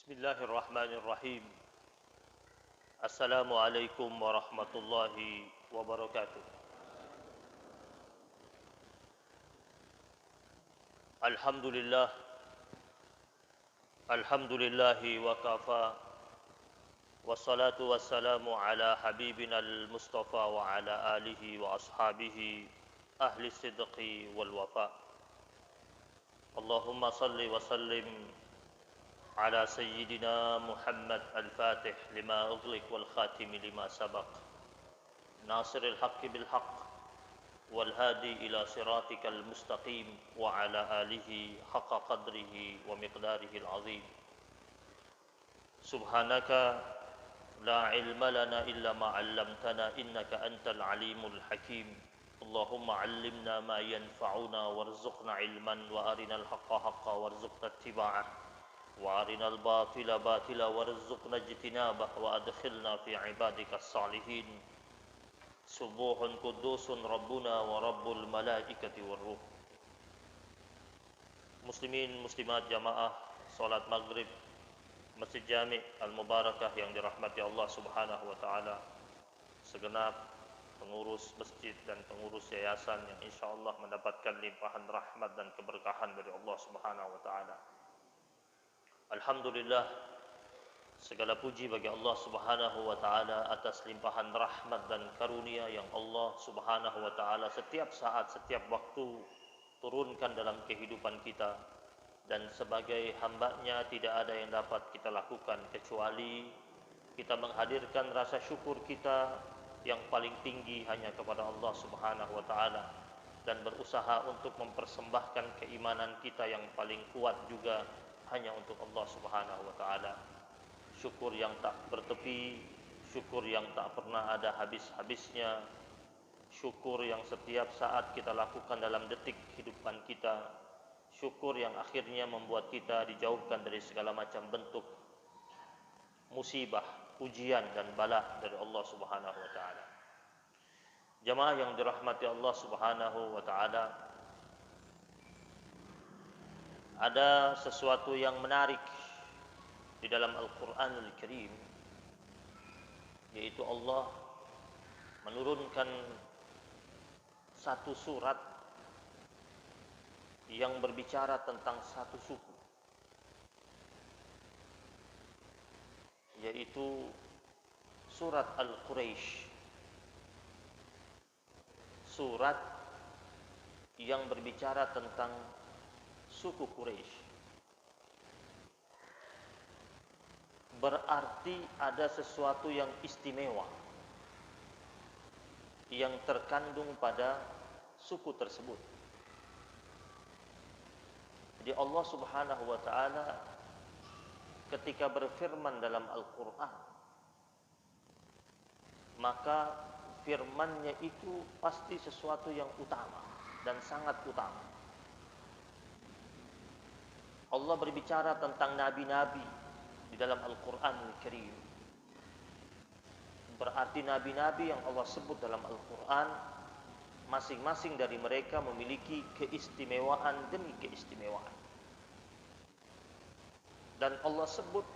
Bismillahirrahmanirrahim. Assalamualaikum warahmatullahi wabarakatuh. Alhamdulillah, alhamdulillahi wa kafa. Wassalatu wassalamu ala habibina al-mustafa wa ala alihi wa ashabihi ahli sidqi wal wafa. Allahumma salli wa sallim على سيدنا محمد الفاتح لما أغلق والخاتم لما سبق ناصر الحق بالحق والهادي إلى صراطك المستقيم وعلى آله حق قدره ومقداره العظيم سبحانك لا علم لنا إلا ما علمتنا إنك أنت العليم الحكيم اللهم علمنا ما ينفعنا وارزقنا علما وأرنا الحق حقا وارزقنا اتباعه وارنا الباطل باطلا وارزقنا اجتنابه وادخلنا في عبادك الصالحين سبوح قدوس ربنا ورب الملائكة والروح. Muslimin muslimat jamaah salat maghrib Masjid Jami' Al-Mubarakah yang dirahmati Allah Subhanahu wa taala, segenap pengurus masjid dan pengurus yayasan yang insyaallah mendapatkan limpahan rahmat dan keberkahan dari Allah Subhanahu wa taala. Alhamdulillah, segala puji bagi Allah Subhanahu wa taala atas limpahan rahmat dan karunia yang Allah Subhanahu wa taala setiap saat, setiap waktu turunkan dalam kehidupan kita, dan sebagai hamba-Nya tidak ada yang dapat kita lakukan kecuali kita menghadirkan rasa syukur kita yang paling tinggi hanya kepada Allah Subhanahu wa taala, dan berusaha untuk mempersembahkan keimanan kita yang paling kuat juga hanya untuk Allah Subhanahu wa taala. Syukur yang tak bertepi, syukur yang tak pernah ada habis-habisnya, syukur yang setiap saat kita lakukan dalam detik kehidupan kita, syukur yang akhirnya membuat kita dijauhkan dari segala macam bentuk musibah, ujian dan bala dari Allah Subhanahu wa taala. Jamaah yang dirahmati Allah Subhanahu wa taala, ada sesuatu yang menarik di dalam Al-Quranul Karim, yaitu Allah menurunkan satu surat yang berbicara tentang satu suku, yaitu surat Al-Quraisy, surat yang berbicara tentang suku Quraisy. Berarti ada sesuatu yang istimewa yang terkandung pada suku tersebut. Jadi Allah Subhanahu wa taala ketika berfirman dalam Al-Qur'an, maka firman-Nya itu pasti sesuatu yang utama dan sangat utama. Allah berbicara tentang nabi-nabi di dalam Al-Quranul Karim. Berarti nabi-nabi yang Allah sebut dalam Al-Quran, masing-masing dari mereka memiliki keistimewaan demi keistimewaan. Dan Allah sebut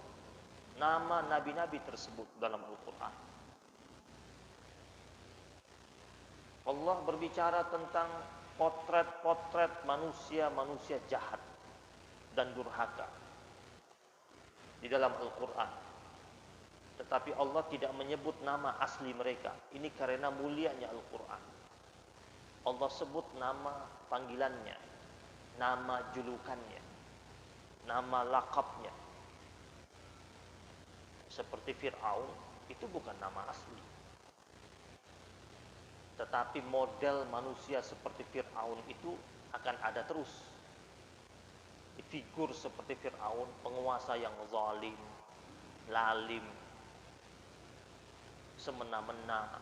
nama nabi-nabi tersebut dalam Al-Quran. Allah berbicara tentang potret-potret manusia-manusia jahat dan durhaka di dalam Al-Quran, tetapi Allah tidak menyebut nama asli mereka. Ini karena mulianya Al-Quran. Allah sebut nama panggilannya, nama julukannya, nama lakabnya. Seperti Fir'aun, itu bukan nama asli, tetapi model manusia seperti Fir'aun itu akan ada terus. Figur seperti Fir'aun, penguasa yang zalim, lalim, semena-mena,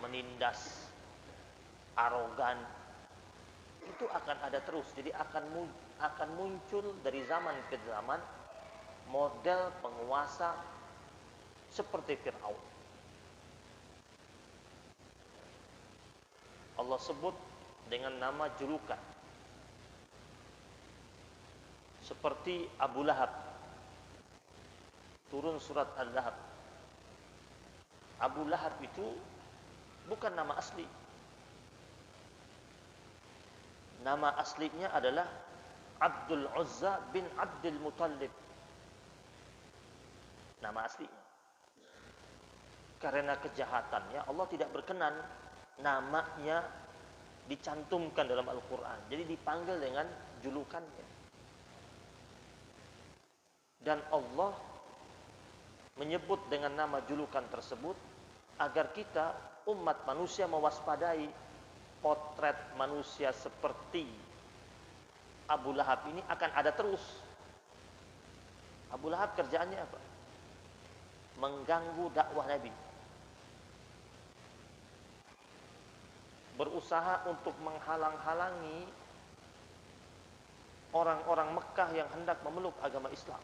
menindas, arogan, itu akan ada terus. Jadi akan muncul dari zaman ke zaman model penguasa seperti Fir'aun. Allah sebut dengan nama julukan, seperti Abu Lahab. turun surat Al-Lahab. Abu Lahab itu bukan nama asli. Nama aslinya adalah Abdul Uzza bin Abdul Muttalib. Nama aslinya. Karena kejahatannya Allah tidak berkenan namanya dicantumkan dalam Al-Quran. Jadi dipanggil dengan julukannya. Dan Allah menyebut dengan nama julukan tersebut agar kita umat manusia mewaspadai potret manusia seperti Abu Lahab ini akan ada terus. Abu Lahab kerjaannya apa? Mengganggu dakwah Nabi. Berusaha untuk menghalang-halangi orang-orang Mekah yang hendak memeluk agama Islam.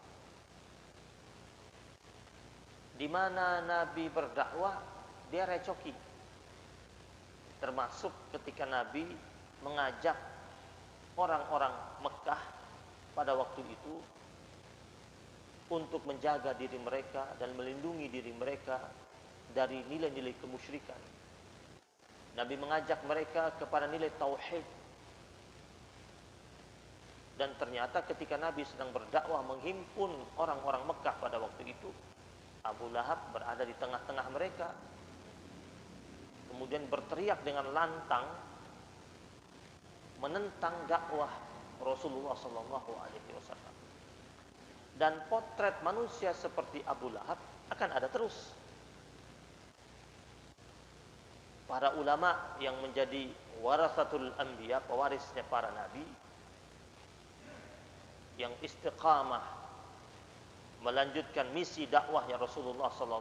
Di mana Nabi berdakwah, dia recoki. Termasuk ketika Nabi mengajak orang-orang Mekah pada waktu itu untuk menjaga diri mereka dan melindungi diri mereka dari nilai-nilai kemusyrikan. Nabi mengajak mereka kepada nilai tauhid. Dan ternyata ketika Nabi sedang berdakwah menghimpun orang-orang Mekah pada waktu itu, Abu Lahab berada di tengah-tengah mereka. Kemudian berteriak dengan lantang menentang dakwah Rasulullah SAW. Dan potret manusia seperti Abu Lahab akan ada terus. Para ulama yang menjadi warasatul anbiya, pewarisnya para nabi, yang istiqamah melanjutkan misi dakwahnya Rasulullah SAW,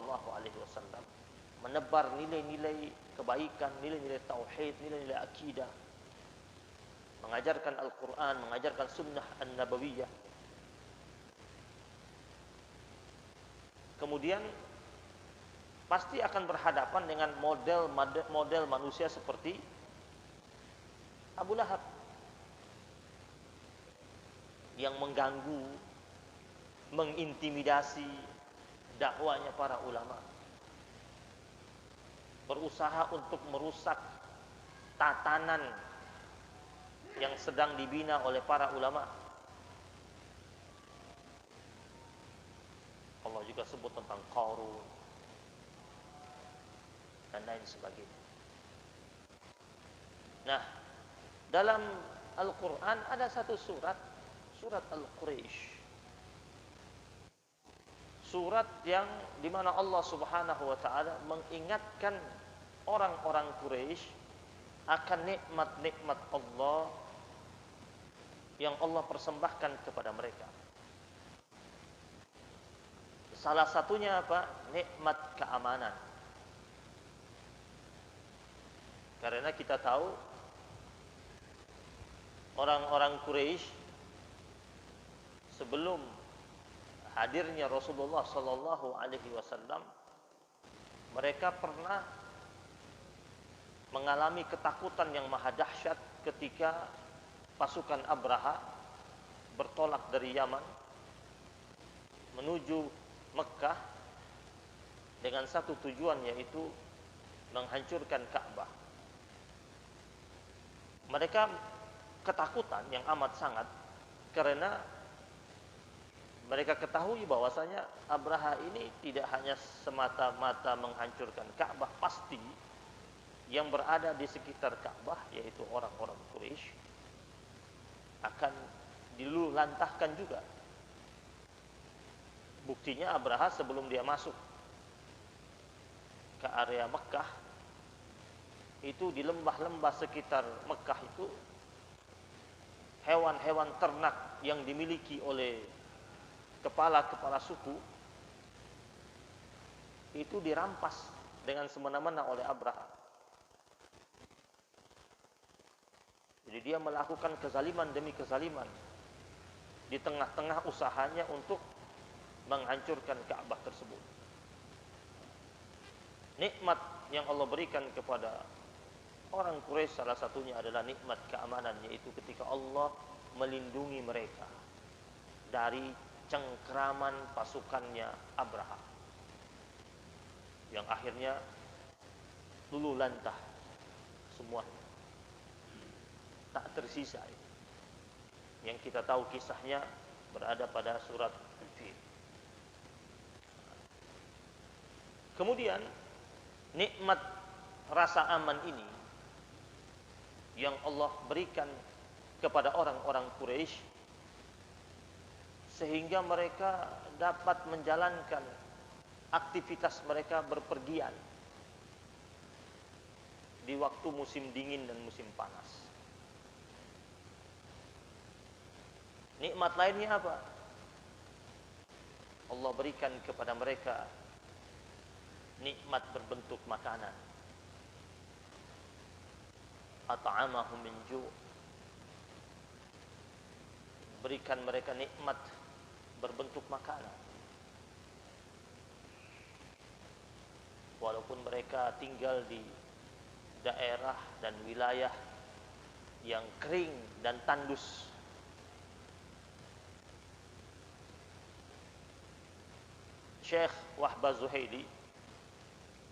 menebar nilai-nilai kebaikan, nilai-nilai tauhid, nilai-nilai akidah, mengajarkan Al-Quran, mengajarkan sunnah an-nabawiyah. Kemudian pasti akan berhadapan dengan model manusia seperti Abu Lahab yang mengganggu, mengintimidasi dakwanya para ulama, berusaha untuk merusak tatanan yang sedang dibina oleh para ulama. Allah juga sebut tentang Qarun dan lain sebagainya. Nah, dalam Al-Quran ada satu surat, surat Al-Quraisy. Surat yang dimana Allah Subhanahu wa ta'ala mengingatkan orang-orang Quraisy akan nikmat-nikmat Allah yang Allah persembahkan kepada mereka. Salah satunya apa? Nikmat keamanan. Karena kita tahu orang-orang Quraisy sebelum hadirnya Rasulullah sallallahu alaihi wasallam, mereka pernah mengalami ketakutan yang maha dahsyat ketika pasukan Abraha bertolak dari Yaman menuju Mekah dengan satu tujuan, yaitu menghancurkan Ka'bah. Mereka ketakutan yang amat sangat karena mereka ketahui bahwasanya Abraha ini tidak hanya semata-mata menghancurkan Ka'bah, pasti yang berada di sekitar Ka'bah, yaitu orang-orang Quraisy, akan diluluhlantahkan juga. Buktinya Abraha sebelum dia masuk ke area Mekah, itu di lembah-lembah sekitar Mekah itu, hewan-hewan ternak yang dimiliki oleh kepala-kepala suku itu dirampas dengan semena-mena oleh Abraha. Jadi dia melakukan kezaliman demi kezaliman di tengah-tengah usahanya untuk menghancurkan Ka'bah tersebut. Nikmat yang Allah berikan kepada orang Quraisy salah satunya adalah nikmat keamanan, yaitu ketika Allah melindungi mereka dari cengkraman pasukannya Abraha yang akhirnya luluh lantah semua, tak tersisa. Yang kita tahu kisahnya berada pada surat Al-Fil. Kemudian nikmat rasa aman ini yang Allah berikan kepada orang-orang Quraisy sehingga mereka dapat menjalankan aktivitas mereka berpergian di waktu musim dingin dan musim panas. Nikmat lainnya apa? Allah berikan kepada mereka nikmat berbentuk makanan. At'amahum min ju'. Berikan mereka nikmat berbentuk makanan. Walaupun mereka tinggal di daerah dan wilayah yang kering dan tandus, Syekh Wahbah Zuhaili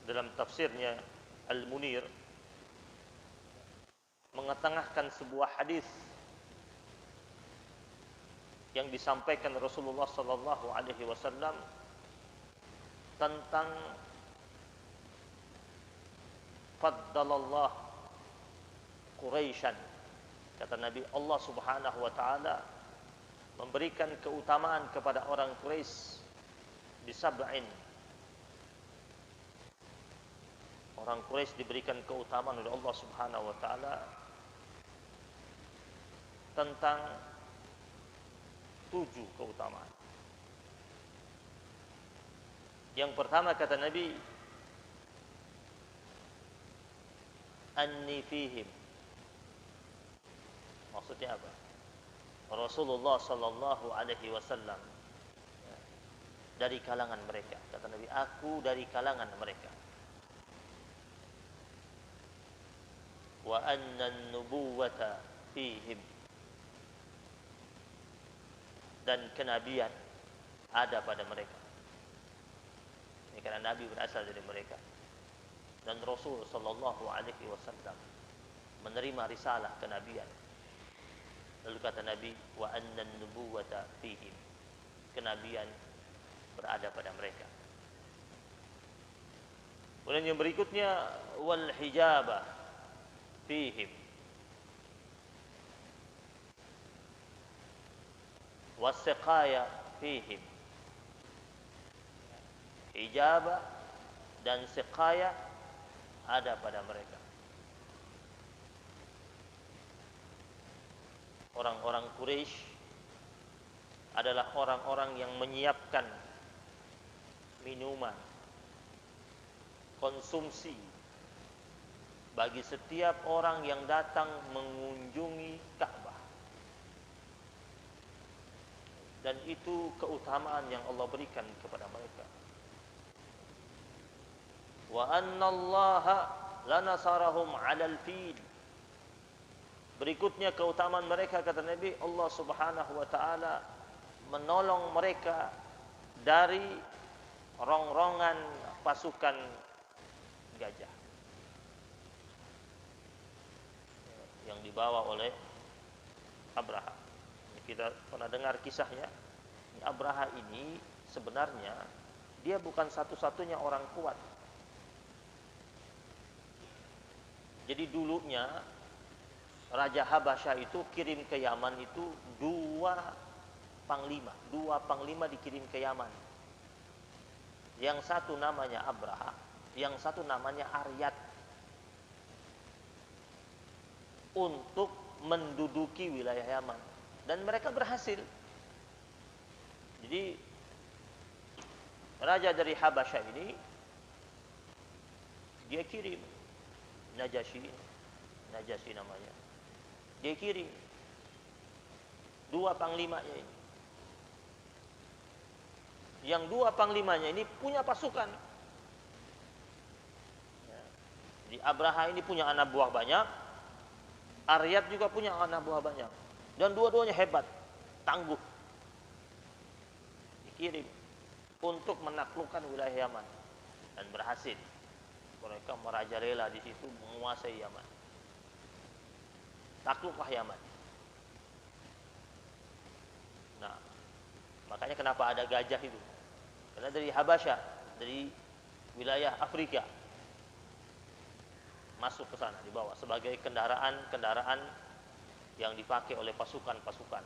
dalam tafsirnya Al-Munir mengetengahkan sebuah hadis yang disampaikan Rasulullah sallallahu alaihi wasallam tentang faddalallah Quraisyan. Kata Nabi, Allah Subhanahu wa taala memberikan keutamaan kepada orang Quraisy di sab'in. Orang Quraisy diberikan keutamaan oleh Allah Subhanahu wa taala tentang 7 keutamaan. Yang pertama kata Nabi, anni fihim. Maksudnya apa? Rasulullah sallallahu alaihi wasallam dari kalangan mereka. Kata Nabi, aku dari kalangan mereka. Wa anna an-nubuwata fihim. Dan kenabian ada pada mereka. Ini karena Nabi berasal dari mereka. Dan Rasul sallallahu alaihi wasallam menerima risalah kenabian. Lalu kata Nabi, wa anna an-nubuwata fihim. Kenabian berada pada mereka. Kemudian yang berikutnya, wal hijabah fihim. Wasiqaya fihim. Hijabah dan siqaya ada pada mereka. Orang-orang Quraisy adalah orang-orang yang menyiapkan minuman, konsumsi bagi setiap orang yang datang mengunjungi Ka'bah. Dan itu keutamaan yang Allah berikan kepada mereka. Wa anna Allaha lanasarahum 'alal fil. Berikutnya keutamaan mereka kata Nabi, Allah Subhanahu wa taala menolong mereka dari rongrongan pasukan gajah yang dibawa oleh Abraha. Kita pernah dengar kisahnya. Abraha ini sebenarnya dia bukan satu-satunya orang kuat. Jadi dulunya Raja Habasyah itu kirim ke Yaman itu dua panglima dikirim ke Yaman. Yang satu namanya Abraha, yang satu namanya Aryat, untuk menduduki wilayah Yaman. Dan mereka berhasil. Jadi raja dari Habasyah ini dia kirim Najasyi namanya. Dia kirim dua panglimanya ini. Yang dua panglimanya ini punya pasukan. Jadi Abraha ini punya anak buah banyak, Aryat juga punya anak buah banyak. Dan dua-duanya hebat, tangguh. dikirim untuk menaklukkan wilayah Yaman dan berhasil. Mereka merajalela di situ menguasai Yaman. Takluklah Yaman. Nah, makanya kenapa ada gajah itu? Karena dari Habasyah, dari wilayah Afrika masuk ke sana, dibawa sebagai kendaraan yang dipakai oleh pasukan-pasukan.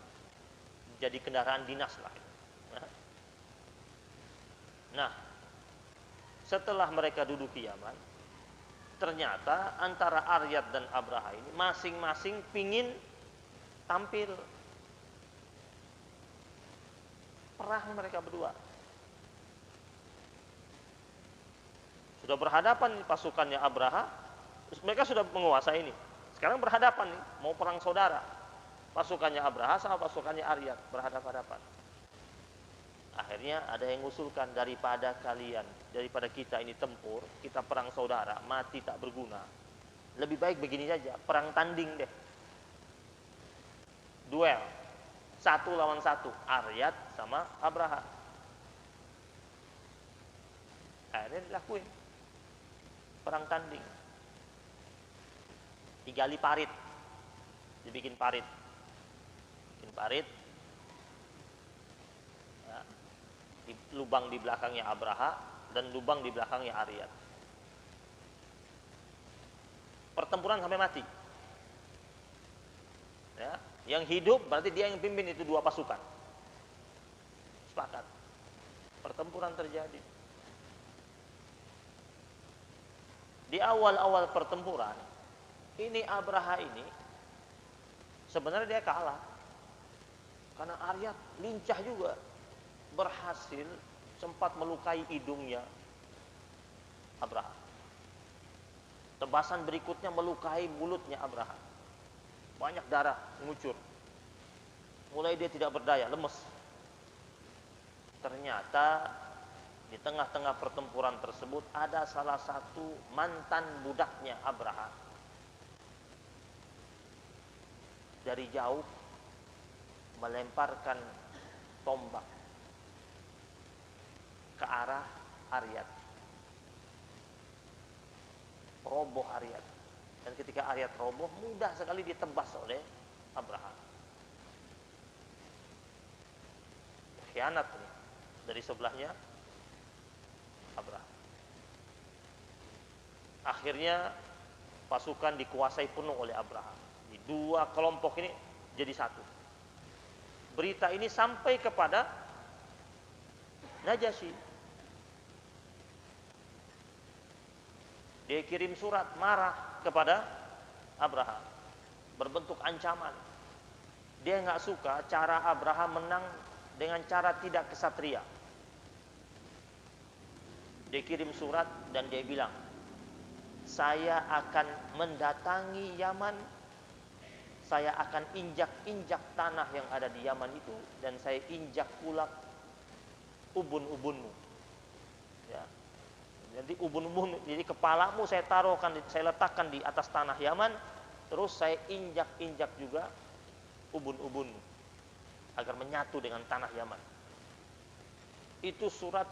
Jadi kendaraan dinas lah. Nah, setelah mereka duduki Yaman, ternyata antara Aryad dan Abraha ini masing-masing pingin tampil. Perang mereka berdua. Sudah berhadapan pasukannya Abraha, mereka sudah menguasai ini. Sekarang berhadapan nih, mau perang saudara. Pasukannya Abraha sama pasukannya Aryad berhadapan-hadapan. Akhirnya ada yang mengusulkan, daripada kita ini tempur, kita perang saudara, mati tak berguna. Lebih baik begini saja, perang tanding deh. Duel. 1 lawan 1, Aryad sama Abraha. Akhirnya dilakuin. Perang tanding. Digali parit. Dibikin parit. Bikin parit. Ya. Lubang di belakangnya Abraha dan lubang di belakangnya Aryad. Pertempuran sampai mati. Ya, yang hidup berarti dia yang pimpin itu 2 pasukan. Sepakat. Pertempuran terjadi. Di awal-awal pertempuran, ini Abraha ini sebenarnya dia kalah. Karena Aryad lincah juga. Berhasil sempat melukai hidungnya Abraha. Tebasan berikutnya melukai mulutnya Abraha. Banyak darah mengucur. Mulai dia tidak berdaya, lemes. Ternyata di tengah-tengah pertempuran tersebut ada salah satu mantan budaknya Abraha. Dari jauh melemparkan tombak ke arah Aryad. Roboh Aryad. Dan ketika Aryad roboh, mudah sekali ditebas oleh Abraha. Khianat nih dari sebelahnya Abraha. Akhirnya pasukan dikuasai penuh oleh Abraha. Di 2 kelompok ini jadi satu. Berita ini sampai kepada Najasyi. Dia kirim surat marah kepada Abraha, berbentuk ancaman. Dia nggak suka cara Abraha menang dengan cara tidak kesatria. Dia kirim surat dan dia bilang, saya akan mendatangi Yaman, saya akan injak-injak tanah yang ada di Yaman itu, dan saya injak pula ubun-ubunmu. Ya. Jadi ubun-ubun, jadi kepalamu saya letakkan di atas tanah Yaman, terus saya injak-injak juga ubun-ubunmu agar menyatu dengan tanah Yaman. Itu surat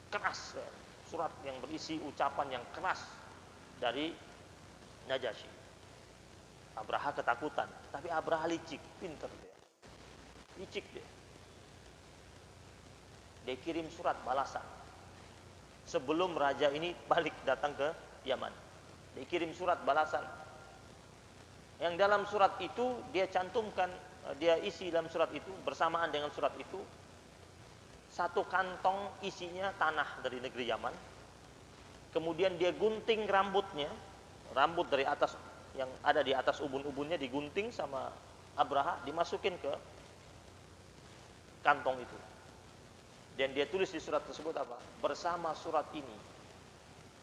keras, surat yang berisi ucapan yang keras dari Najasyi. Abraha ketakutan, tapi Abraha licik, pintar dia. Licik dia. Dia kirim surat balasan. Sebelum raja ini balik datang ke Yaman, dia kirim surat balasan. Yang dalam surat itu dia cantumkan, dia isi dalam surat itu, bersamaan dengan surat itu, 1 kantong isinya tanah dari negeri Yaman. Kemudian dia gunting rambutnya, rambut dari atas yang ada di atas ubun-ubunnya digunting sama Abraha, dimasukin ke kantong itu. Dan dia tulis di surat tersebut apa? Bersama surat ini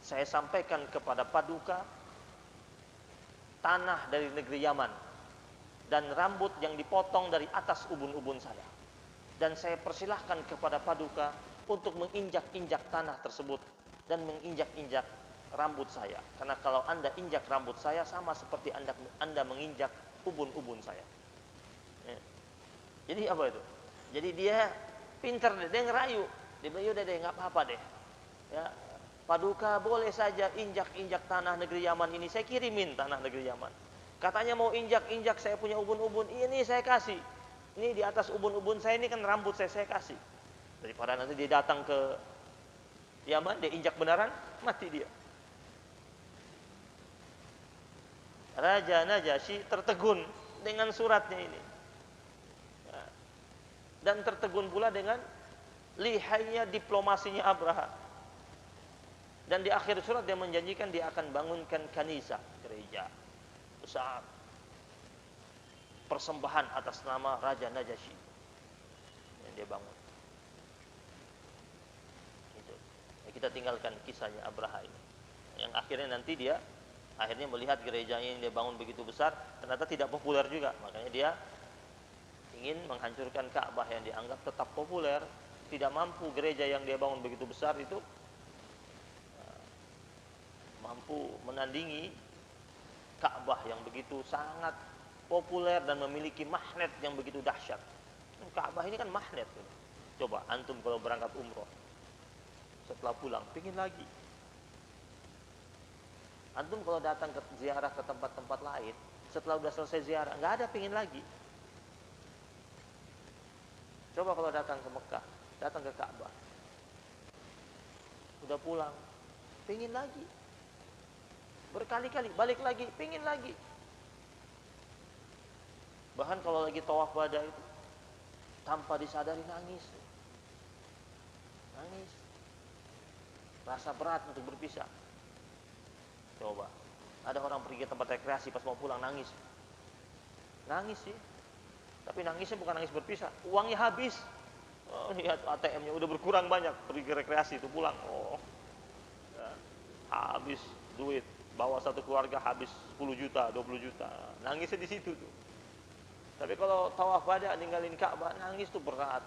saya sampaikan kepada Paduka tanah dari negeri Yaman dan rambut yang dipotong dari atas ubun-ubun saya. Dan saya persilahkan kepada Paduka untuk menginjak-injak tanah tersebut dan menginjak-injak rambut saya. Karena kalau Anda injak rambut saya sama seperti Anda menginjak ubun-ubun saya. Ya. Jadi apa itu? Jadi dia Pinter deh, dia ngerayu. Dia bilang, yaudah deh, nggak apa-apa deh. Ya, Paduka boleh saja injak-injak tanah negeri Yaman ini. Saya kirimin tanah negeri Yaman. Katanya mau injak-injak, saya punya ubun-ubun. Ini saya kasih. Ini di atas ubun-ubun saya ini kan rambut saya kasih. Daripada nanti dia datang ke Yaman, dia injak beneran, mati dia. Raja Najasyi tertegun dengan suratnya ini. Dan tertegun pula dengan lihainya diplomasinya Abraha. Dan di akhir surat dia menjanjikan dia akan bangunkan kanisa, gereja besar, persembahan atas nama Raja Najasyi yang dia bangun. Itu. Ya, kita tinggalkan kisahnya Abraha ini. Yang akhirnya nanti dia akhirnya melihat gerejanya yang dia bangun begitu besar ternyata tidak populer juga, makanya dia ingin menghancurkan Ka'bah yang dianggap tetap populer. Tidak mampu gereja yang dia bangun begitu besar itu mampu menandingi Ka'bah yang begitu sangat populer dan memiliki magnet yang begitu dahsyat. Ka'bah ini kan magnet. Coba antum kalau berangkat umroh, setelah pulang pingin lagi. Antum kalau datang ke ziarah ke tempat-tempat lain, setelah udah selesai ziarah nggak ada pingin lagi. Coba kalau datang ke Mekah, datang ke Ka'bah, udah pulang, pingin lagi. Berkali-kali, balik lagi, pingin lagi. Bahkan kalau lagi tawaf wada itu, tanpa disadari nangis. Nangis. Rasa berat untuk berpisah. Coba, ada orang pergi ke tempat rekreasi pas mau pulang nangis. Nangis sih. Tapi nangisnya bukan nangis berpisah, uangnya habis. Oh, lihat ATM-nya udah berkurang banyak, pergi ke rekreasi itu pulang. Oh, ya, habis duit, bawa satu keluarga habis 10 juta, 20 juta. Nangisnya di situ tuh. Tapi kalau tawaf wada ninggalin Ka'bah, nangis tuh berat.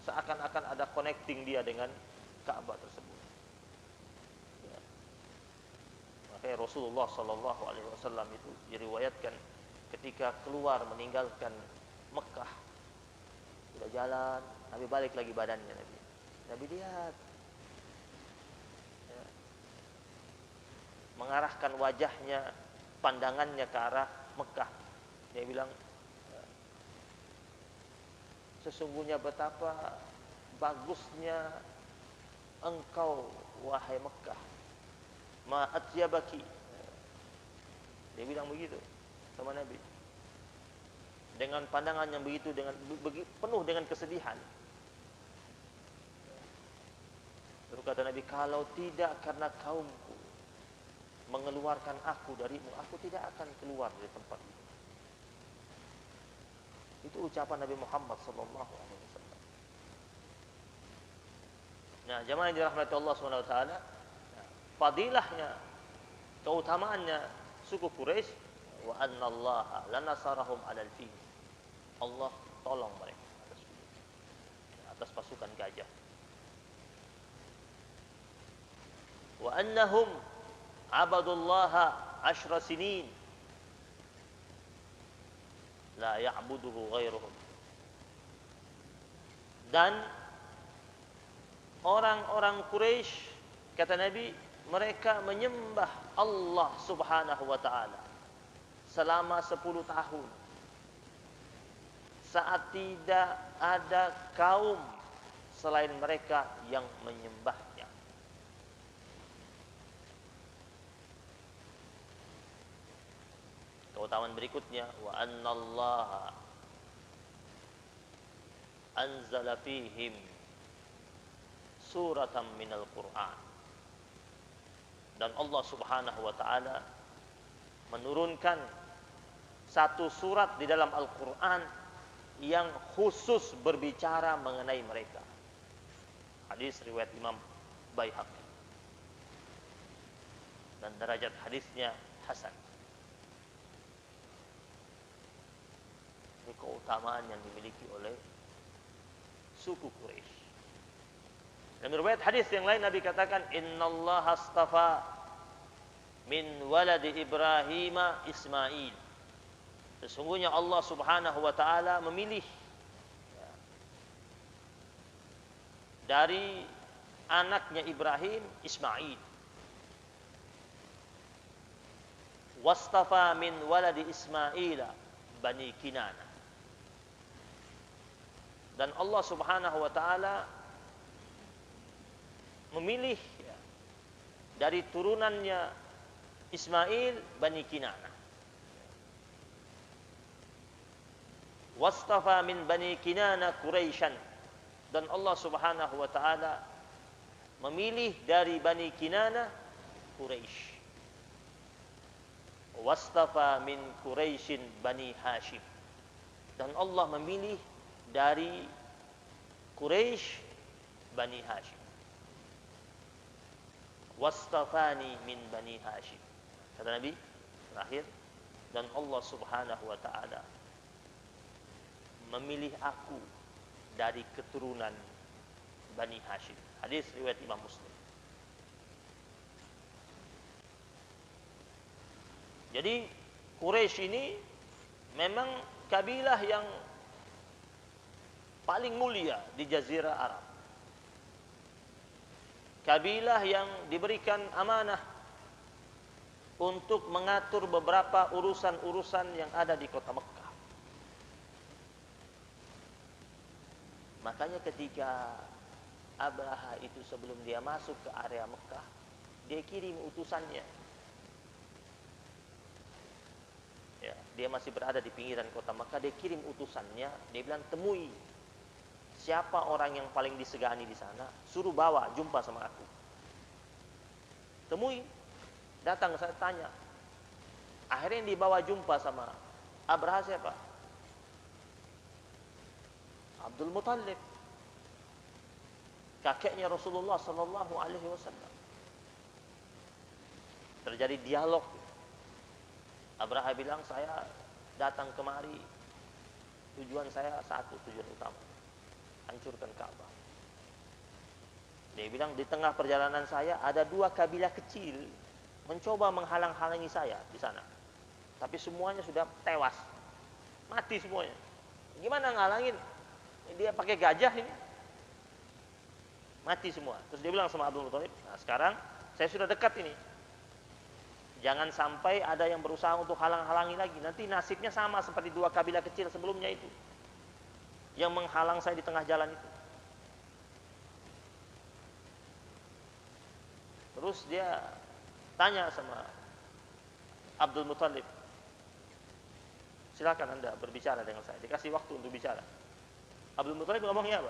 Seakan-akan ada connecting dia dengan Ka'bah tersebut. Ya. Makanya Rasulullah SAW itu diriwayatkan ketika keluar meninggalkan Mekah, udah jalan, Nabi balik lagi badannya Nabi. Nabi lihat, ya, mengarahkan wajahnya, pandangannya ke arah Mekah. Dia bilang, sesungguhnya betapa bagusnya engkau wahai Mekah, ma atyabaki. Dia bilang begitu sama Nabi. Dengan pandangan yang begitu, dengan penuh dengan kesedihan. Lalu kata Nabi, kalau tidak karena kaumku mengeluarkan aku darimu, aku tidak akan keluar dari tempat itu. Itu ucapan Nabi Muhammad SAW. Nah, jamaah yang dirahmati Allah SWT, fadilahnya, keutamaannya suku Quraisy, wa annallaha lanasarahum 'alal fil. Allah tolong mereka atas pasukan gajah. Wa annahum abadullaha 10 sinin la ya'buduhu ghairuhum. Dan orang-orang Quraisy, kata Nabi, mereka menyembah Allah Subhanahu wa taala selama 10 tahun. Saat tidak ada kaum selain mereka yang menyembahnya. Keutamaan berikutnya, wa annallaha anzala fihim suratan minal Qur'an. Dan Allah Subhanahu wa taala menurunkan satu surat di dalam Al-Qur'an yang khusus berbicara mengenai mereka. Hadis riwayat Imam Baihaqi. Dan derajat hadisnya hasan. Ini keutamaan yang dimiliki oleh suku Quraisy. Dan riwayat hadis yang lain Nabi katakan, innallaha astafa min waladi Ibrahim Ismail. Sesungguhnya Allah Subhanahu wa taala memilih dari anaknya Ibrahim, Ismail. Wastafa min waladi Ismaila bani Kinana. Dan Allah Subhanahu wa taala memilih dari turunannya Ismail bani Kinana. Wastafa min bani Kinana Quraisyan. Dan Allah Subhanahu wa taala memilih dari bani Kinana Quraisy. Wastafa min Quraisyin bani Hashim. Dan Allah memilih dari Quraisy bani Hashim. Wastafani min bani Hashim. Kata Nabi terakhir, dan Allah Subhanahu wa taala memilih aku dari keturunan Bani Hashim. Hadis riwayat Imam Muslim. Jadi Quraisy ini memang kabilah yang paling mulia di Jazirah Arab. Kabilah yang diberikan amanah untuk mengatur beberapa urusan-urusan yang ada di kota Mekah. Makanya ketika Abraha itu sebelum dia masuk ke area Mekah, dia kirim utusannya. Ya, dia masih berada di pinggiran kota Mekah, dia kirim utusannya, dia bilang temui siapa orang yang paling disegani di sana, suruh bawa jumpa sama aku. Temui, datang saya tanya. Akhirnya yang dibawa jumpa sama Abraha siapa? Abdul Muttalib, kakeknya Rasulullah sallallahu alaihi wasallam. Terjadi dialog. Abraha bilang, saya datang kemari, tujuan saya satu, tujuan utama, hancurkan Ka'bah. Dia bilang, di tengah perjalanan saya ada dua kabilah kecil mencoba menghalang-halangi saya di sana, tapi semuanya sudah tewas, mati semuanya. Gimana ngalangin? Dia pakai gajah ini, mati semua. Terus dia bilang sama Abdul Muttalib, nah sekarang saya sudah dekat ini, jangan sampai ada yang berusaha untuk halang-halangi lagi. Nanti nasibnya sama seperti dua kabilah kecil sebelumnya itu, yang menghalang saya di tengah jalan itu. Terus dia tanya sama Abdul Muttalib, silakan Anda berbicara dengan saya, dikasih waktu untuk bicara. Abdul Muttalib ngomongnya apa?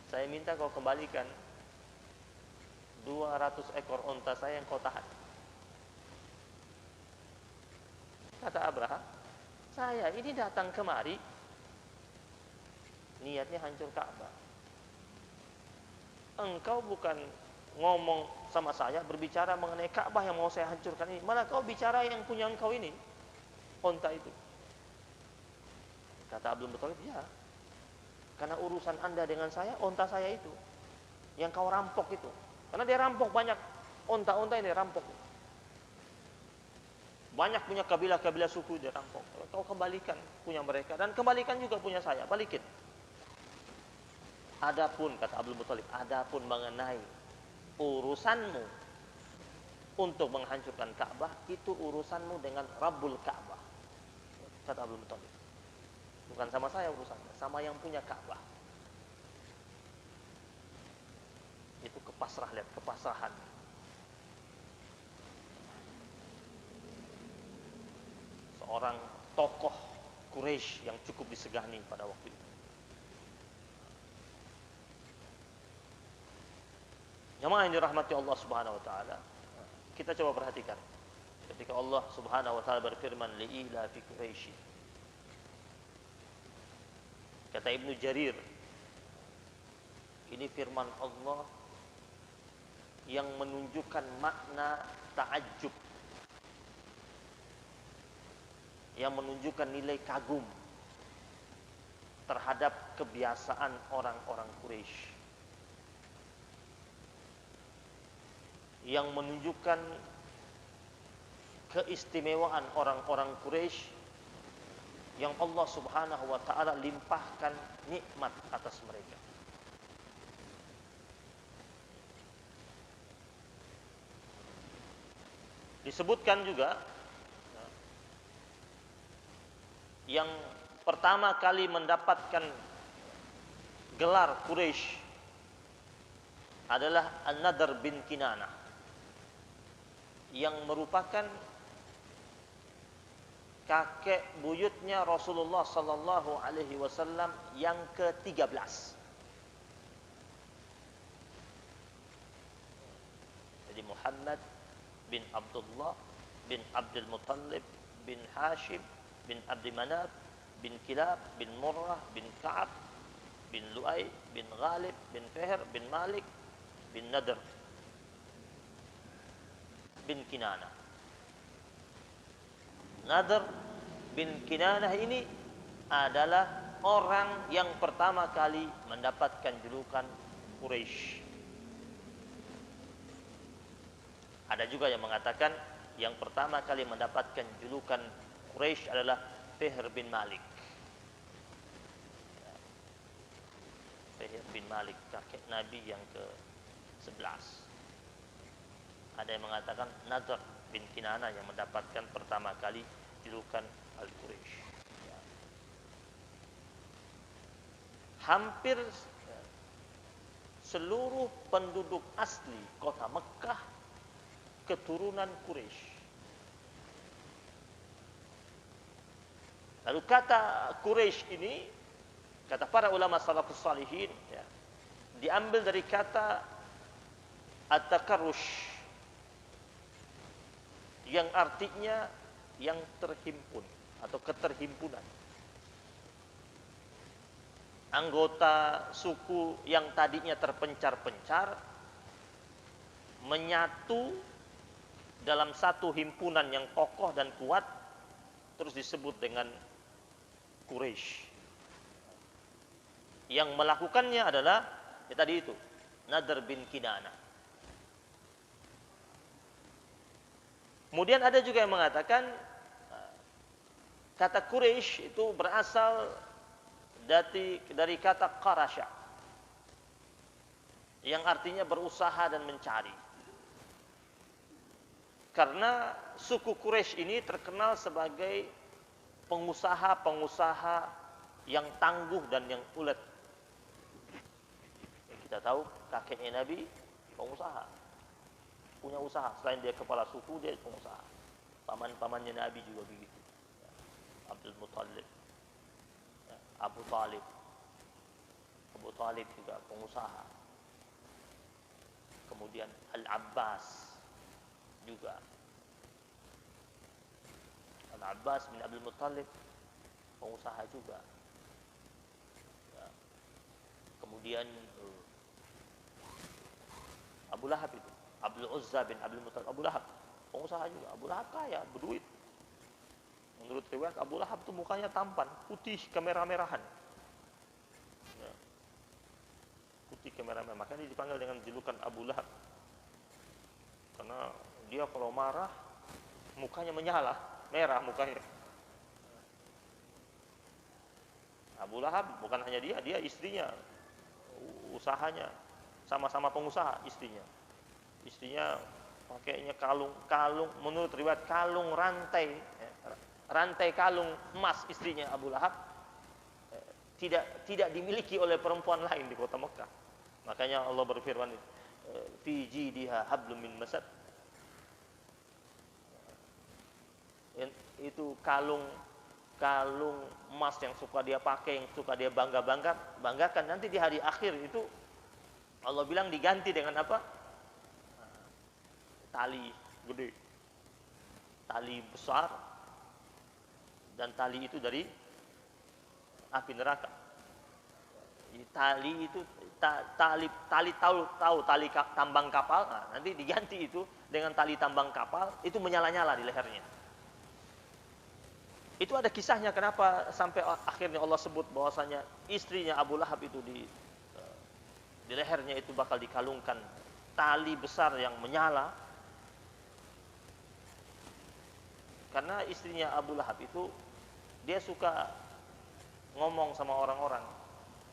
Saya minta kau kembalikan 200 ekor onta saya yang kau tahan. Kata Abraha, saya ini datang kemari niatnya hancur Ka'bah. Engkau bukan ngomong sama saya, berbicara mengenai Ka'bah yang mau saya hancurkan ini, malah kau bicara yang punya engkau ini, onta itu. Kata Abdul Muttalib, ya, karena urusan Anda dengan saya, onta saya itu yang kau rampok itu. Karena dia rampok banyak onta-onta ini, rampok. Banyak punya kabilah-kabilah suku dia rampok. Kau kembalikan punya mereka dan kembalikan juga punya saya, balikin. Adapun, kata Abdul Muttalib, adapun mengenai urusanmu untuk menghancurkan Ka'bah, itu urusanmu dengan Rabbul Ka'bah. Kata Abdul Muttalib, bukan sama saya urusannya, sama yang punya Ka'bah. Itu kepasrahan, lihat kepasrahan. Seorang tokoh Quraisy yang cukup disegani pada waktu itu. Jamaah yang dirahmati Allah Subhanahu wa taala, kita coba perhatikan ketika Allah Subhanahu wa taala berfirman li'ila fi Quraisy. Kata Ibnu Jarir, ini firman Allah yang menunjukkan makna ta'ajjub, yang menunjukkan nilai kagum terhadap kebiasaan orang-orang Quraisy, yang menunjukkan keistimewaan orang-orang Quraisy yang Allah Subhanahu wa taala limpahkan nikmat atas mereka. Disebutkan juga yang pertama kali mendapatkan gelar Quraisy adalah An-Nadr bin Kinanah, yang merupakan kakek buyutnya Rasulullah sallallahu alaihi wasallam yang ke-13. Jadi Muhammad bin Abdullah bin Abdul Muttalib bin Hashim bin Abdi Manaf bin Kilab bin Murrah bin Ka'ab bin Lu'ay bin Ghalib bin Fihr bin Malik bin Nadr bin Kinanah. Nadr bin Kinanah ini adalah orang yang pertama kali mendapatkan julukan Quraisy. Ada juga yang mengatakan yang pertama kali mendapatkan julukan Quraisy adalah Fihr bin Malik. Fihr bin Malik, kakek Nabi yang ke-11. Ada yang mengatakan Nadr bin Kinanah yang mendapatkan pertama kali julukan Al-Quraisy. Hampir seluruh penduduk asli kota Mekah keturunan Quraisy. Lalu kata Quraisy ini, kata para ulama salafus salihin, ya, diambil dari kata at-takarrush, yang artinya yang terhimpun atau keterhimpunan. Anggota suku yang tadinya terpencar-pencar menyatu dalam satu himpunan yang kokoh dan kuat, terus disebut dengan Quraisy. Yang melakukannya adalah tadi itu, Nadr bin Kinanah. Kemudian ada juga yang mengatakan kata Quraisy itu berasal dari kata qarasha, yang artinya berusaha dan mencari. Karena suku Quraisy ini terkenal sebagai pengusaha-pengusaha yang tangguh dan yang ulet. Kita tahu kakeknya Nabi pengusaha, punya usaha. Selain dia kepala suku, dia pengusaha. Paman-pamannya Nabi juga begitu. Abdul Muttalib, Abu Talib. Abu Talib juga pengusaha. Kemudian Al-Abbas juga. Al-Abbas bin Abdul Muttalib pengusaha juga. Ya. Kemudian Abu Lahab itu, Abdul Uzza bin Abdul Muttalib, Abu Lahab pengusaha juga. Abu Lahab kaya, berduit. Menurut riwayat Abu Lahab itu mukanya tampan, putih kemerah-merahan. Ya. Putih kemerah-merahan, makanya dia dipanggil dengan julukan Abu Lahab. Karena dia kalau marah mukanya menyala, merah mukanya. Abu Lahab bukan hanya dia istrinya, usahanya sama-sama pengusaha istrinya. Istrinya pakainya kalung menurut riwayat kalung rantai kalung emas istrinya Abu Lahab tidak dimiliki oleh perempuan lain di kota Mekah. Makanya Allah berfirman, fi jidiha hablum min masad. Itu kalung emas yang suka dia pakai, yang suka dia banggakan, nanti di hari akhir itu Allah bilang diganti dengan apa? Tali gede, tali besar, dan tali itu dari api neraka. Tali itu tali tali tambang kapal, nah, nanti diganti itu dengan tali tambang kapal, itu menyala-nyala di lehernya. Itu ada kisahnya kenapa sampai akhirnya Allah sebut bahwasanya istrinya Abu Lahab itu di lehernya itu bakal dikalungkan tali besar yang menyala. Karena istrinya Abu Lahab itu dia suka ngomong sama orang-orang.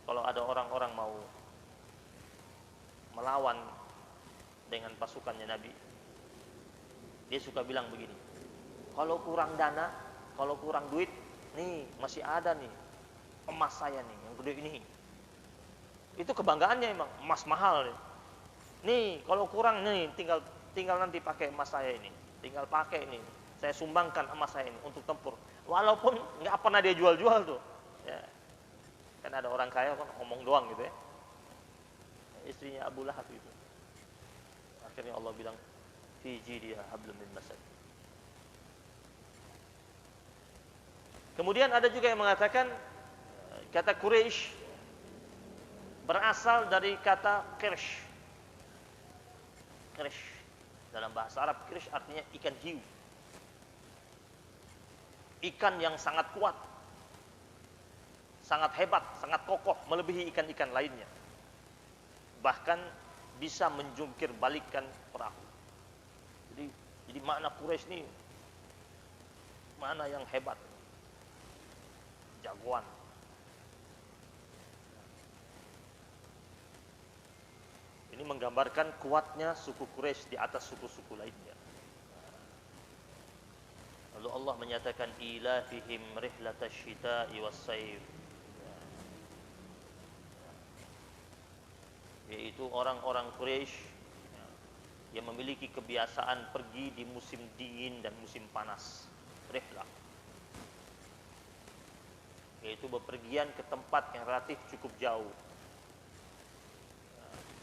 Kalau ada orang-orang mau melawan dengan pasukannya Nabi, Dia suka bilang begini, kalau kurang dana, kalau kurang duit, nih masih ada nih emas saya nih yang gede ini. Itu kebanggaannya emang, emas mahal nih. Nih kalau kurang nih tinggal nanti pakai emas saya ini, tinggal pakai ini. Saya sumbangkan emas saya ini untuk tempur. Walaupun nggak pernah dia jual-jual tuh. Ya. Kan ada orang kaya kan ngomong doang gitu ya. Istrinya Abu Lahab itu. Akhirnya Allah bilang, fi jidha hablum min masad. Kemudian ada juga yang mengatakan kata Quraisy berasal dari kata kirsh. Kirsh dalam bahasa Arab, kirsh artinya ikan hiu. Ikan yang sangat kuat, sangat hebat, sangat kokoh, melebihi ikan-ikan lainnya. Bahkan bisa menjungkir balikkan perahu. Jadi makna Quraisy ini mana yang hebat, jagoan. Ini menggambarkan kuatnya suku Quraisy di atas suku-suku lainnya. Lalu Allah menyatakan ilafihim rihlatash syita'i was-saif. Yaitu orang-orang Quraisy yang memiliki kebiasaan pergi di musim dingin dan musim panas. Rihlah. Yaitu bepergian ke tempat yang relatif cukup jauh.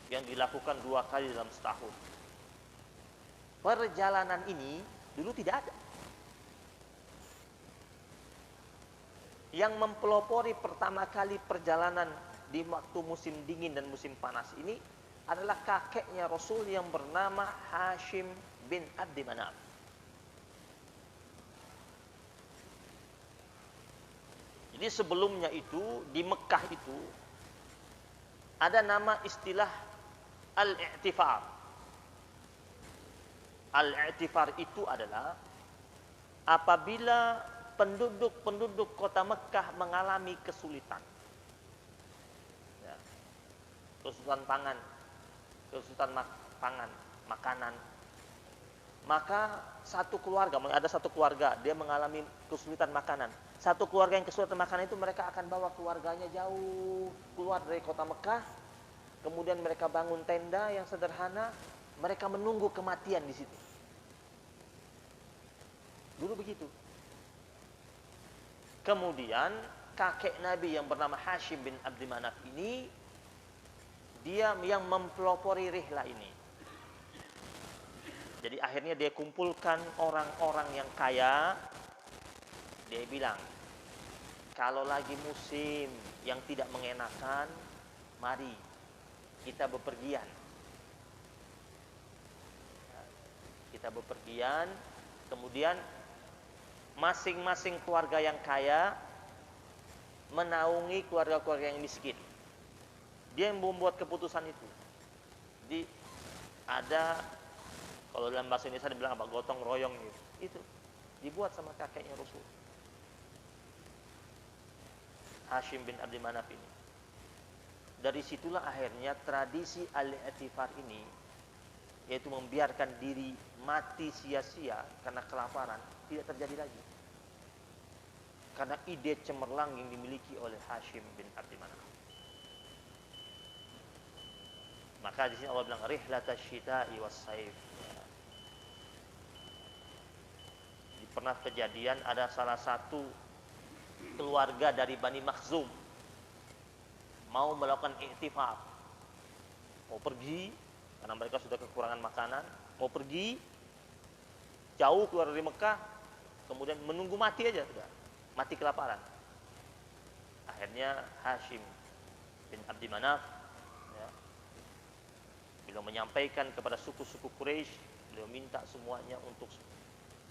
Yang dilakukan 2 kali dalam setahun. Perjalanan ini dulu tidak ada. Yang mempelopori pertama kali perjalanan di waktu musim dingin dan musim panas ini adalah kakeknya Rasul yang bernama Hashim bin Abdi Manaf. Jadi sebelumnya itu di Mekah itu ada nama istilah al-i'tifar. Al-i'tifar itu adalah apabila penduduk kota Mekah mengalami kesulitan. Ya. Kesulitan pangan, kesulitan pangan, makanan. Maka satu keluarga, ada satu keluarga dia mengalami kesulitan makanan. Satu keluarga yang kesulitan makanan itu mereka akan bawa keluarganya jauh keluar dari kota Mekah. Kemudian mereka bangun tenda yang sederhana, mereka menunggu kematian di situ. Dulu begitu. Kemudian kakek Nabi yang bernama Hashim bin Abdi Manaf ini dia yang mempelopori rihlah ini. Jadi akhirnya dia kumpulkan orang-orang yang kaya. Dia bilang, kalau lagi musim yang tidak mengenakan, mari kita bepergian. Kita bepergian, kemudian masing-masing keluarga yang kaya menaungi keluarga-keluarga yang miskin. Dia yang membuat keputusan itu. Jadi ada, kalau dalam bahasa Indonesia dibilang apa, gotong royong gitu. Itu dibuat sama kakeknya Rasul, Hashim bin Abdi Manaf ini. Dari situlah akhirnya tradisi al-i'tifar ini, yaitu membiarkan diri mati sia-sia karena kelaparan, tidak terjadi lagi. Karena ide cemerlang yang dimiliki oleh Hashim bin Abdi Manaf. Maka di sini Allah bilang rihlatash syita'i was-saif. Pernah kejadian ada salah satu keluarga dari Bani Makhzum mau melakukan i'tifar, mau pergi karena mereka sudah kekurangan makanan, mau pergi jauh keluar dari Mekah, kemudian menunggu mati aja, sudah mati kelaparan. Akhirnya Hashim bin Abdi Manaf, ya, beliau menyampaikan kepada suku-suku Quraisy, beliau minta semuanya untuk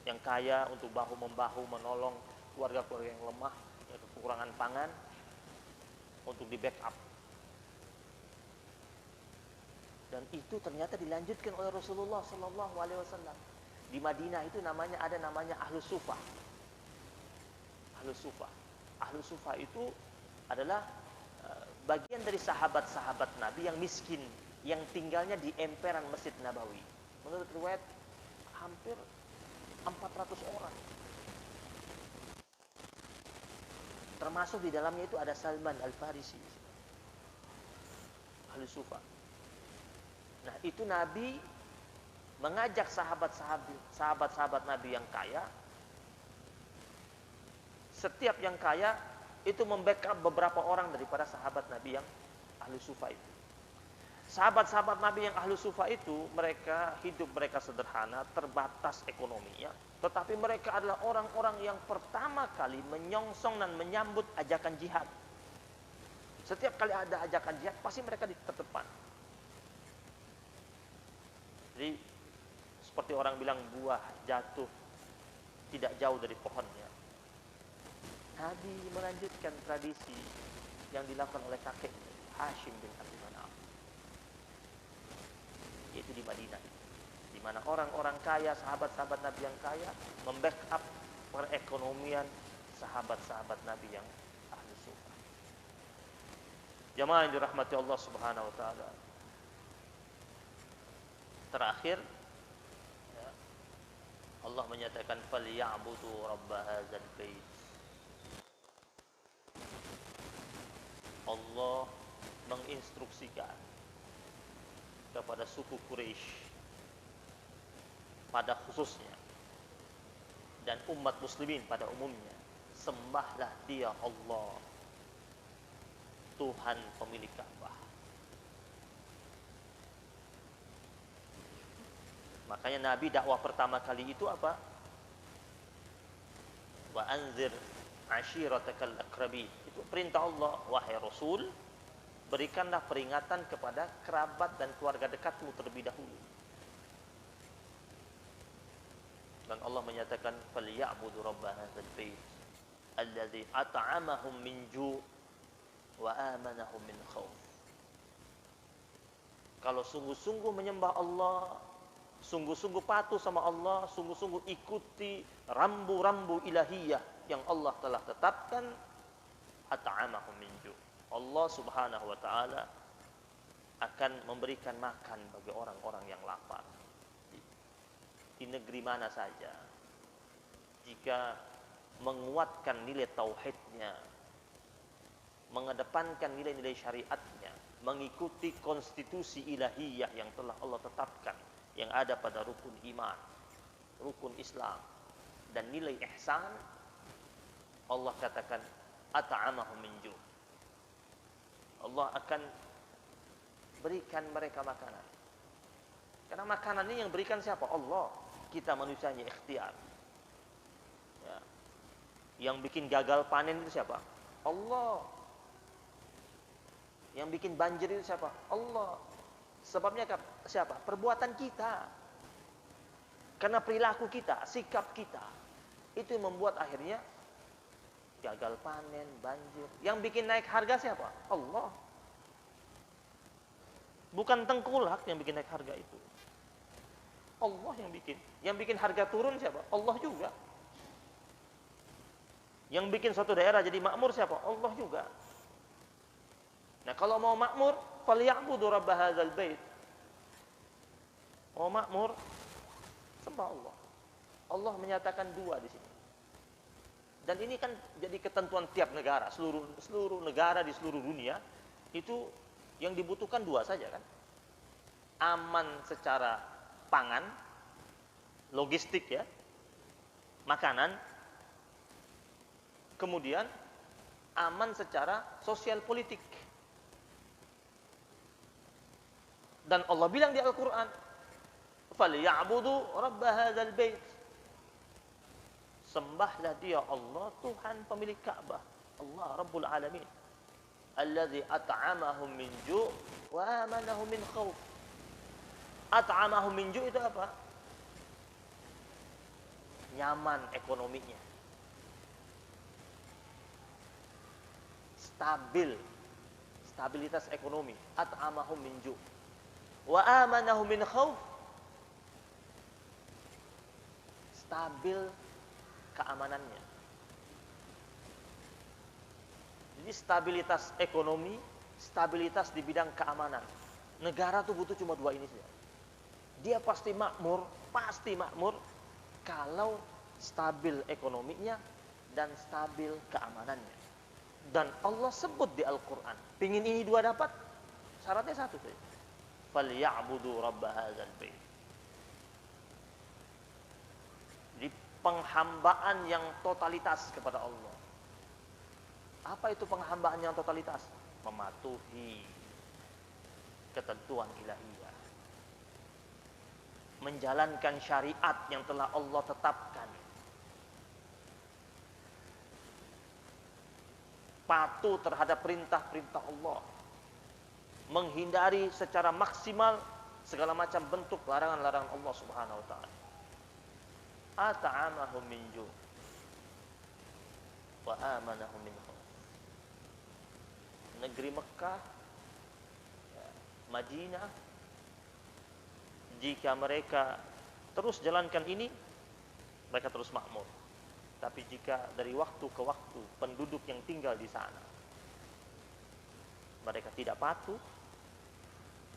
yang kaya untuk bahu-membahu menolong keluarga-keluarga yang lemah, yang kekurangan pangan, untuk di backup. Dan itu ternyata dilanjutkan oleh Rasulullah SAW. Di Madinah itu ada namanya Ahlus Sufah. Ahlus Sufah. Ahlus Sufah itu adalah bagian dari sahabat-sahabat Nabi yang miskin, yang tinggalnya di emperan Masjid Nabawi. Menurut riwayat hampir 400 orang. Termasuk di dalamnya itu ada Salman Al-Farisi, ahli Sufa. Nah, itu Nabi mengajak sahabat-sahabat Nabi yang kaya. Setiap yang kaya itu membackup beberapa orang daripada sahabat Nabi yang ahli Sufa itu. Sahabat-sahabat Nabi yang ahli Sufa itu, hidup mereka sederhana, terbatas ekonominya, tetapi mereka adalah orang-orang yang pertama kali menyongsong dan menyambut ajakan jihad. Setiap kali ada ajakan jihad, pasti mereka di terdepan. Jadi seperti orang bilang, buah jatuh tidak jauh dari pohonnya. Nabi melanjutkan tradisi yang dilakukan oleh kakeknya, Hashim bin Abdul Manaf, yaitu di Madinah, di mana orang-orang kaya, sahabat-sahabat Nabi yang kaya, membackup perekonomian sahabat-sahabat Nabi yang ahli sunnah. Jamaah yang dirahmati Allah Subhanahu wa taala. Terakhir, ya, Allah menyatakan falyabudu rabb hadzal bait. Allah menginstruksikan kepada suku Quraisy pada khususnya dan umat muslimin pada umumnya, sembahlah Dia Allah, Tuhan pemilik Ka'bah. Makanya Nabi dakwah pertama kali itu apa? Wa anzir ashiratakal aqrabin. Itu perintah Allah, wahai Rasul, berikanlah peringatan kepada kerabat dan keluarga dekatmu terlebih dahulu. Dan Allah menyatakan falyabudu rabb hadzal bait alladzi at'amahum min ju' wa amanahum min khauf. Kalau sungguh-sungguh menyembah Allah, sungguh-sungguh patuh sama Allah, sungguh-sungguh ikuti rambu-rambu ilahiyah yang Allah telah tetapkan, at'amahum min ju'. Allah Subhanahu wa taala akan memberikan makan bagi orang-orang yang lapar di negeri mana saja, jika menguatkan nilai tauhidnya, mengedepankan nilai-nilai syariatnya, mengikuti konstitusi ilahiyah yang telah Allah tetapkan, yang ada pada rukun iman, rukun Islam, dan nilai ihsan. Allah katakan at'amahum min ju'. Allah akan berikan mereka makanan. Karena makanan ini yang berikan siapa? Allah. Kita manusianya ikhtiar. Ya. Yang bikin gagal panen itu siapa? Allah. Yang bikin banjir itu siapa? Allah. Sebabnya siapa? Perbuatan kita. Karena perilaku kita, sikap kita, itu yang membuat akhirnya gagal panen, banjir. Yang bikin naik harga siapa? Allah. Bukan tengkulak yang bikin naik harga itu. Allah yang bikin. Yang bikin harga turun siapa? Allah juga. Yang bikin suatu daerah jadi makmur siapa? Allah juga. Nah, kalau mau makmur, falyabudu rabb hadzal bait. Mau makmur, sembah Allah. Allah menyatakan dua di sini. Dan ini kan jadi ketentuan tiap negara, seluruh negara di seluruh dunia itu yang dibutuhkan dua saja kan. Aman secara pangan, logistik ya, makanan, kemudian aman secara sosial politik. Dan Allah bilang di Al-Qur'an, "Falyabudu rabb hadzal bait." Sembahlah Dia Allah, Tuhan pemilik Ka'bah, Allah Rabbul Alamin, alladzi at'amahum min ju' wa amanahum min khauf. At'amahum min ju' itu apa? Nyaman ekonominya, stabilitas ekonomi. At'amahum min ju' wa amanahum min khauf, stabil keamanannya. Jadi stabilitas ekonomi, stabilitas di bidang keamanan. Negara tuh butuh cuma dua ini saja. Dia pasti makmur kalau stabil ekonominya dan stabil keamanannya. Dan Allah sebut di Al-Quran, pingin ini dua dapat, syaratnya satu saja. Falyabudu rabb hadzal bait. Di penghambaan yang totalitas kepada Allah. Apa itu penghambaan yang totalitas? Mematuhi ketentuan ilahiyah, menjalankan syariat yang telah Allah tetapkan, patuh terhadap perintah-perintah Allah, menghindari secara maksimal segala macam bentuk larangan-larangan Allah Subhanahu wa taala. At'amahum min ju' wa amanahum min khauf. Negeri Mekah, Madinah, jika mereka terus jalankan ini, mereka terus makmur. Tapi jika dari waktu ke waktu penduduk yang tinggal di sana mereka tidak patuh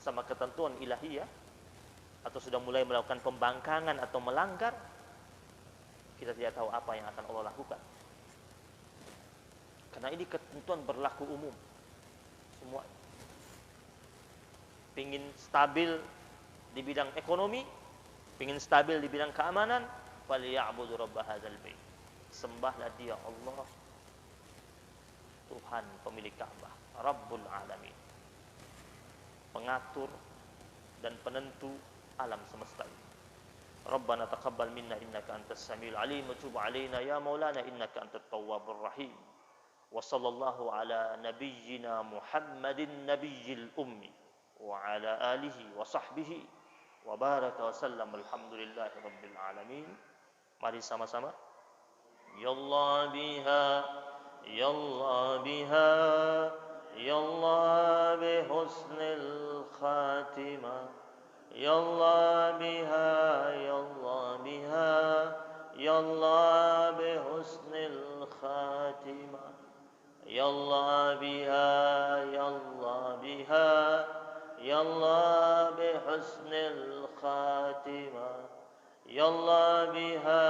sama ketentuan ilahiyah atau sudah mulai melakukan pembangkangan atau melanggar, kita tidak tahu apa yang akan Allah lakukan. Karena ini ketentuan berlaku umum semua. Pingin stabil di bidang ekonomi, pingin stabil di bidang keamanan, falyabudu rabb hadzal bait. Sembahlah Dia Allah, Tuhan pemilik Ka'bah, Rabbul Alamin, pengatur dan penentu alam semesta ini. Rabbana taqabbal minna innaka antas samiul alim wa tub alaina ya maulana innaka antat tawwabur rahim. Wa sallallahu ala nabiyyina Muhammadin nabiyil ummi wa ala alihi wa sahbihi wa baraka wa sallam. Alhamdulillahi rabbil alamin. Mari sama-sama. Yallah biha, yallah biha, yallah bi husnil khatimah. Yallah biha, yallah biha, yallah bi husnil khatimah. Yallah biha, yallah biha, yallah bi husnil khatimah. Yallah biha,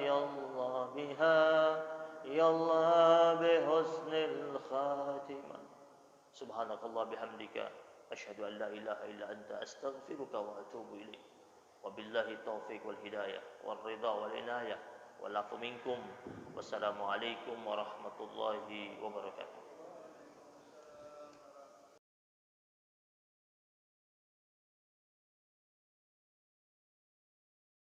yallah biha, yallah bi husnil khatimah. Subhanakallah bihamdika asyhadu an la ilaha illa anta astaghfiruka wa atubu ilaik. Wabillahi taufiq wal hidayah wal ridha wal inayah wal afu minkum. Wassalamualaikum warahmatullahi wabarakatuh.